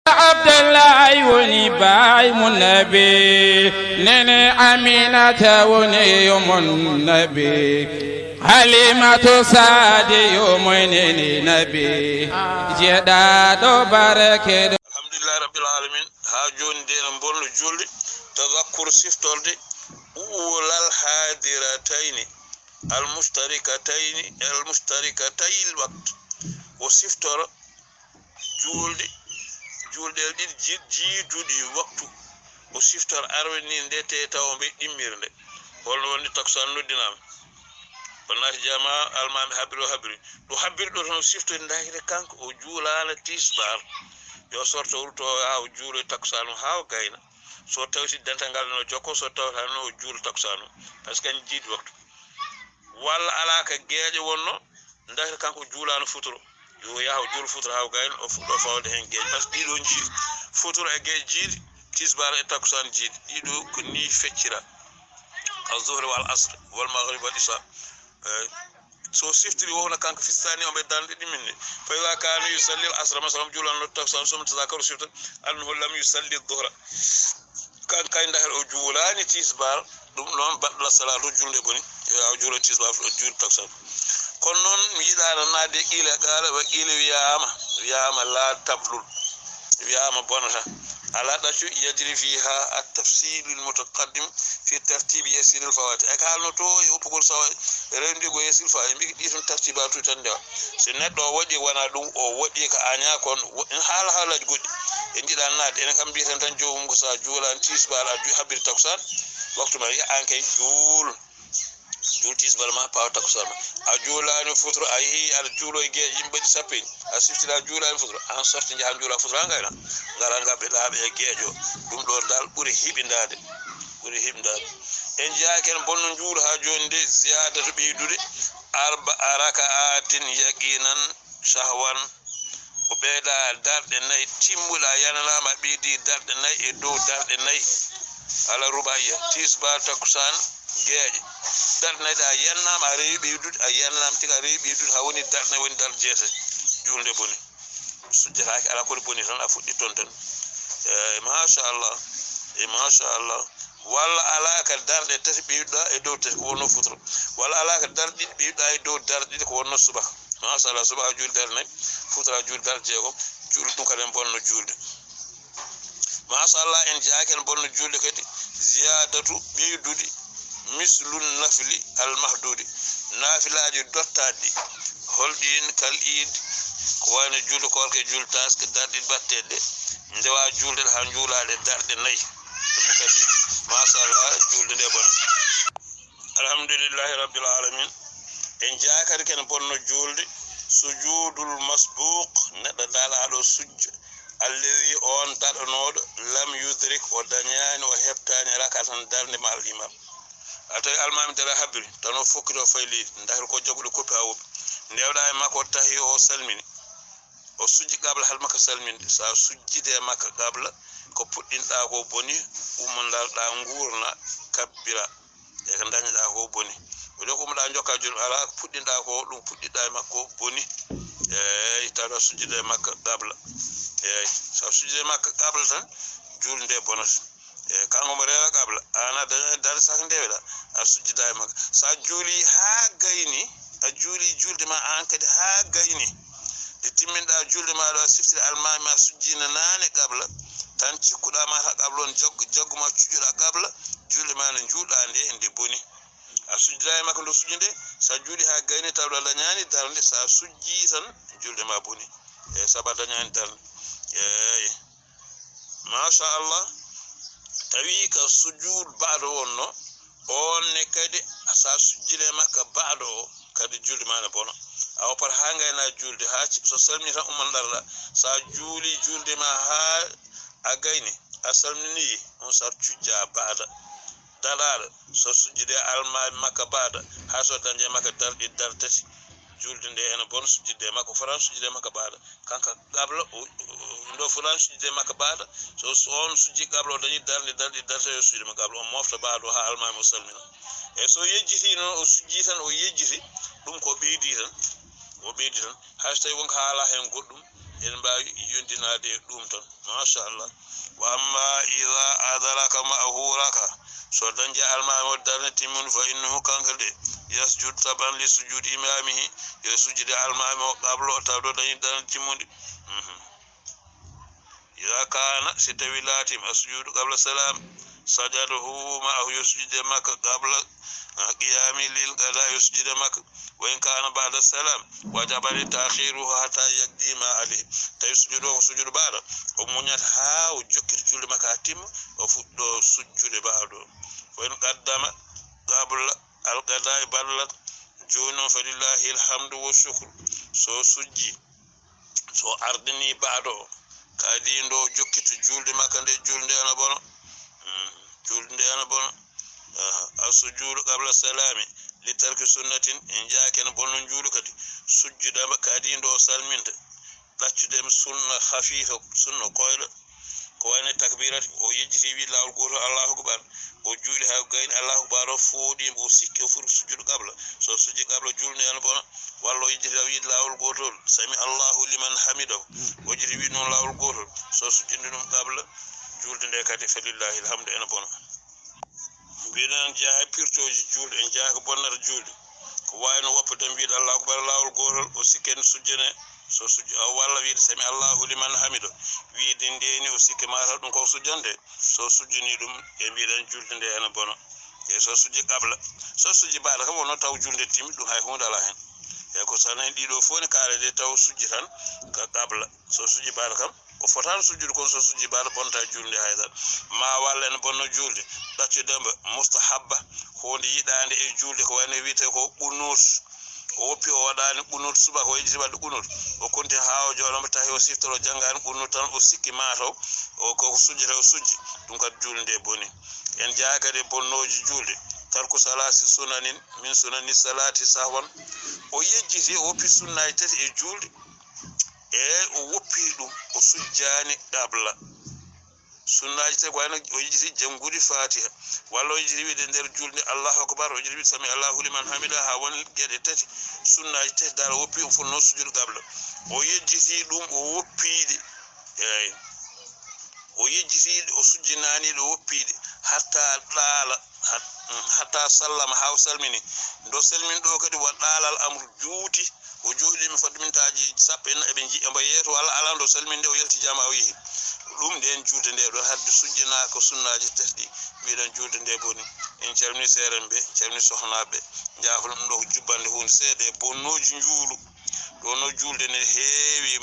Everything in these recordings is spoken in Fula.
عبد الله ونباي النبي نني أمينة ونيوم النبي حليمة سادي يوم نبي جداد بركة. الحمد لله رب العالمين. هاجون دين بول جولي تذكر سيفتولدي أولى الحاضرتين المشتركتين الوقت وسيفتور جولدي julɗel ɗiɗi jiiduɗi waktu o siftor arwani ndete taw ɓe ɗimmirde holno woni taksan noddinama bonnat jama almami habiri ɗo habbirɗo tan siftori ndahire kanko o juulana tisbar yo sorto wurto ha o juulo taksan ha o gayna so tawti dental ngal no jokko so tawta no o juulo taksan par ce que en jiidi waktu walla ala ka geeƴe wonno ndahire kanko juulano futuro yo yaha jul futura haw gayn o fuɗɗo fawde hen geeƴi par ce que ɗiɗo jiiɗi futura e geeƴi jiiɗi tisbar e takusan jiiɗi ɗiɗo ko ni feccira azuhri wal asr wal maghrib wal isha so siftiri wona kanko fistani o ɓe dalde ɗiminne fa ida kana yusalli al asra masalan juulanno takusan sum tazakaru siftan annahu lam yusalli dhuhra kan kay ndahel o juulani tisbar ɗum noon baɗɗo salatu julde boni yo yaha juulo tisbar o juuli takusan kono noon mi yiɗano naade qila qala wa qila wiyama la tablul wiyama bonata ala ɗaccu yajri fiha at-tafsil al-mutaqaddim fi tartib yasir al-fawati e kalno to e uppugol sawa rendigo yasir fa e mbigi ɗi ton tartibatu tan ndewa so neɗɗo o waɗi wona ɗum o waɗi ka aña kon haalaji goɗɗi e jiɗa naade enen kam mbiyeten tan jomum ko sa juulan tisbar a habbiri takusan waktu ma wiya an kay juul tisbar ma paw takusan ma a juulani futuro a yeehi aɗa juulo e geeƴe yimɓe ɗi sappini a siftira juulani futuro an sorti jahan juula futuro ha gayna ngara gabɓe laaɓe e geeƴo ɗum ɗo dal ɓuuri hiɓindade en jaaken bonno juulo ha joni nde ziyadatu ɓeydude raka'atin yaqinan shahwan o ɓeyda darɗe nayyi timmuɗa yananama ɓeydi darɗe nayyi e dow darɗe nayyi ala rubaiya tisbar takusan geeƴe darnayɗe a yannama a rewi ɓeydude a yannama tiga a rewi ɓeydude ha woni darnay woni dar jeete julde boni sujjataki ala koɗe boni tan a fuɗɗi toon tan machallah walla ala ka darɗe tati ɓeyduɗa e dow tati ko wonno futuro walla ala ka darɗe ɗiɗi ɓeyduɗa e dow darɗe ɗiɗi ko wonno subaka machallah subaka juuli darde nayyi futuro juuli darde jeegom juuli ɗum kadi en bonno julde machallah en jaaken bonno julde kadi ziyadatu ɓeydude mislun nafli al mahdudi nafilaji dottaɗi holɗin kal iid ko wayno julde korke julde taske darɗe batteɗe ndewa julde ha juulaɗe darɗe nayyi ɗum kadi machallah julde nde bona alhamdulillahi rabbil alamin en jaakadi ken bonno julde sujudul masbuq neɗɗo dalaɗo sujjo alladi on daɗanoɗo lam yudrik o dañani o heɓtani rakatan darde ma al imam atawi almami dara habbiri tan o fokkito fay leydi ndahir ko jaguɗo koppi ha woɓɓi ndewɗa e makko tahi o salmini o sujji qabla hal makka salminde sa sujjide e makka qabla ko puɗɗinɗa ko boni ummodalɗa gurna kabbira e ko dañiɗa ko boni o ɗo ko ummoɗa jokka julum ala ko puɗɗinɗa ko ɗum puɗɗiɗa e makko boni eyi tawa sujjide e makka qabla eyi sa sujjide e makka qabla tan julde nde bonata e kanko mo rewa qabla ana dare sak ndeweɗa a sujjida e makka sa juuli ha gayni a juuli julde ma an kadi ha gayni nde timminɗa julde ma ɗo a siftiri almami ma sujjina nane qabla tan cikkuɗa ma ta qabla on jagguma cuƴuɗa qabla julde ma nde juulɗa nde nde boni a sujjida e makka ndo sujji nde sa juuli ha gayni tawɗa dañani darde sa sujji tan julde ma boni e saabu a dañani darde eyi machallah tawi ka sujud baɗo wonno on ne kadi sa sujjide makka baɗo o kadi julde ma ne bona a woppata ha gayna julde ha so salmini tan ummanɗarɗa sa juuli julde ma ha a gayni a salmini on sar cujja baɗa daɗaɗo so sujjide almami makka baɗa ha so dañde makka darɗi dar tati julde nde ene bon sujjide makka fotan sujjide makka baɗa kanka qabla ndo fotan sujjide makka baɗa so on sujji qabla o dañi darɗi darta yo sujjide makka qabla on mofta baɗo ha almami o salmina e so yejjiti noon o sujji tan o yejjiti ɗum ko ɓeydi tan hay so tawi wonko haala hen goɗɗum en mbawi yondinade ɗum tan machallah. Wa amma ida adaraka ma'huraka so dañde almami o darne timmun fa innahu kankade yasjud taban li sujudi imamihi yo sujudi almami o qabla o tawdo dañi darne timmude. ida kana si tawi latim asjudu qabla salam sajadahu ma'ahu yusjude makka qabla qiyami lil qada yusjude makka wa in kana ba'da salam wajaba ta'khiruhu hatta yaqdima alayhi tawi sujudu sujudu ba'da o munyata ha o jokkir julde makka timma o fuddo sujude ba'do wa in qaddama qabla al qada ballat jono fa lillahi alhamdu wa shukr so sujji so ardini ba'do kadi ndo jokkitu julde makka nde julde ana bono julde ana bono asujudu qabla salami li tarki sunnatin en jaaken bonno juudu kadi sujjuda kadi ndo salminta daccudem sunna khafifa sunna koyla ko wayne takbirat o yejjiti wi lawol goto Allahu akbar o juuli ha gayn Allahu akbar foodi o sikki fur sujjudu qabla so sujji qabla julde ana bono wallo yejjiti wi lawol goto sami Allahu liman hamidahu o jiti wi non lawol goto so sujjinde dum qabla julde nde kadi falillahi alhamdu ena bono. Bidan jaa pirtoji julde en jaa ko bonnar julde ko wayno woppada mbiɗa Allahu akbar lawol gotol o sikken sujjene so sujjo walla wiide sami Allahu liman hamido wiide ndeni o sikke mata ɗum ko sujjande so sujjini ɗum e mbiɗen julde nde ena bono e so sujji qabla so sujji baɗa kam wono taw julde timmi ɗum hay hunde ala hen e ko sanan ɗiɗo fof ne kaare de taw sujji tan ka qabla so sujji baɗa kam o fotan sujjude kon so sujji baɗa bonta julde haydar ma walla en bonno julde ɗaccudemba mustahabba hunde yiɗande e julde ko wayno wiyete ko qunut o woppi o waɗani qunut suba ko yejiti wadde qunut o konti ha o joɗomo tahi o siftoro janggani qunut tan o sikki mataw o ko sujjete o sujji ɗum kadi julde nde boni en jaa kadi bonnoji julde tarku salati sunanin min sunani salati sahwan o yejjiti o woppi sunnaji tati e julde e o woppi ɗum o sujjani qabla sunnaji tati ko wayno o yejjiti jangude fatiha walla o yejjiti wiide nder julde Allahu akbar o yejjiti wiide sami Allahu liman hamida ha woni gueɗe tati sunnaji tati dara woppi o fonno sujude qabla o yejjiti ɗum o woppiɗe eyi o yejjitiɗe o sujjinaniɗe o woppiɗe hatta ɗaala hatta sallama ha o salmini ndo salmin ɗo kadi wa ɗaalal amru juuti o jooɗimi fodde mintaji sappo en eɓe jiiƴa mba yeeto walla ala ndo salminde o yalti jama o yeehi ɗum nden julde nde ɗo hadde sujjina ko sunnaji tati mbiɗen julde nde boni en calmini seeren ɓe calmini sohnaɓe jafo ɗum ɗo ko jubbande hunde seeɗa e bonnoji njuulu ɗo no julde ne heewi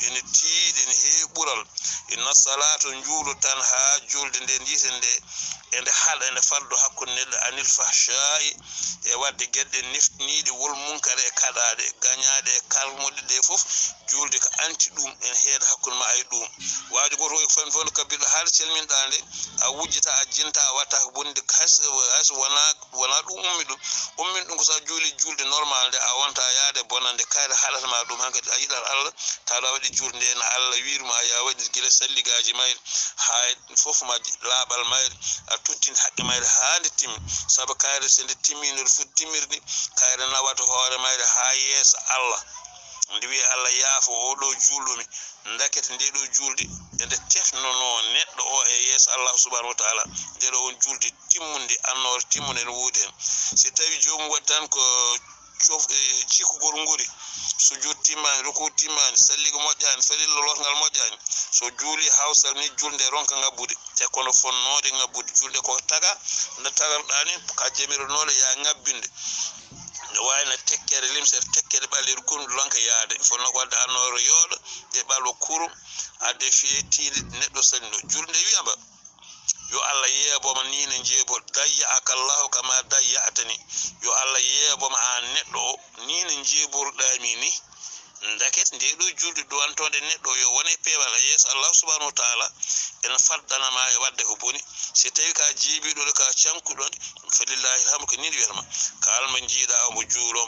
ene tiiɗi ene heewi ɓural inna salatu njuulu tan ha julde nde ndiyeten nde ende haɗa ene fardo hakkude neɗɗo anil fahsha'i e wadde gueɗɗe niftiniɗe wol munkare e kaɗaɗe gañaɗe e kalmuɗe ɗe foof julde ko anti ɗum ene heeɗa hakkude ma ay ɗum waji goto e fan fof kabbiɗo haala calminɗa nde a wujjita a jinta a watta ko bonde hayso wona ɗum ummin ɗum ko sa juuli julde normal nde a wonta yaade bonande kayre haɗatama ɗum hankadi a yiɗat Allah taɗa waɗi julde nde no Allah wirma ya waɗi guila salligaji mayre ha foof majji laaɓal mayre a tuttinde haqqe mayre ha nde timmi saabu kayre so nde timmi nde fuɗɗi timmirde kayre nawata hoore mayre ha yeesa Allah nde wiya Allah yaafo oɗo julɗumi dakete nde ɗo julde ende tefnono neɗɗo o e yeeso Allah subhanahu wa ta'ala nde ɗo on julde timmunde annore timmunde ne woodi hen si tawi jomum waɗi tan ko cikkugol ngori sujud timmani ruku timmani salligo moƴƴani falillo lotgal moƴƴani so juuli hawsal ni julde ronka ngabbude e kono fonnode ngabbude julde ko taga nde tagarɗani ka jamironole ya ngabbinde ne wayno tekkere limsere tekkere ɓaleru kurum lonka yaade fonno ko wadde annore yooɗo de ɓalwo kurum adde feetiide neɗɗo salino julde wiyamba yo Allah yeeboma ni ne jeebol dayya'aka Allahu kama dayya'tani yo Allah yeeboma an neɗɗo o ni ne jeeborɗami ni ndaket nde ɗo julde duwantode neɗɗo yo wone peewal yeeso Allah subhanahu wa ta'ala ene faddanama e wadde ko boni si tawi ka jiibiɗo ka cankuɗon falillahi alhamdu ko nini wiyatama kalmo jiiɗa omo juulo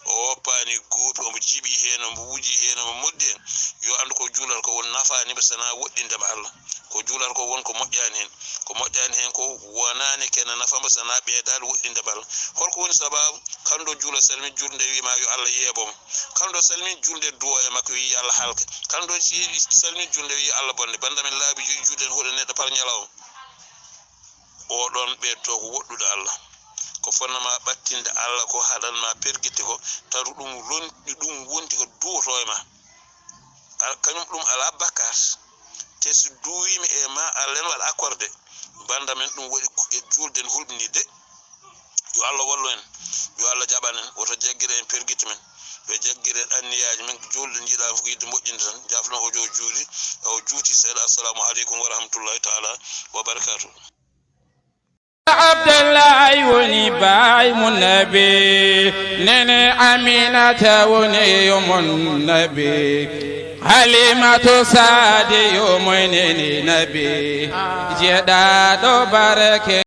o woppani guupi omo jiiɓi hen omo wuji hen omo moddi hen yo andu ko juulal ko won nafanima sana woɗɗindema Allah ko juulal ko won ko moƴƴani hen ko wonani kene nafamba sana ɓeydal woɗɗindema Allah holko woni sababu kanɗo juula salmin julde wima yo Allah yeebomo kanɗo salmin julde duwo e makko wi Allah halke kanɗo salmin julde wi Allah bonde bandamen laabi juuden huuɗo neɗɗo par ñalawma oɗon ɓeydto ko woɗɗude Allah ko fonnoma ɓattinde Allah ko haɗanma perguite ko taru ɗum lonɗi ɗum wonti ko duwoto e ma kañum ɗum ala bakkat te so duwimi e ma Allah en waɗa accordé bandamen ɗum waɗi e julden hulɓini de yo Allah wallu en yo Allah jaɓanen woto jagguir en perguite men yo jagguir en anniyyàji men julde jiiɗa fof yidde moƴƴinde tan jafno o jo juuli o juuti seeɗa assalamu aleykum wa rahmatullahi taala wa barakatuh عبد الله وني باي النبي نني أمينة وني يوم النبي حليمة سادي يوم نبي جدا بركة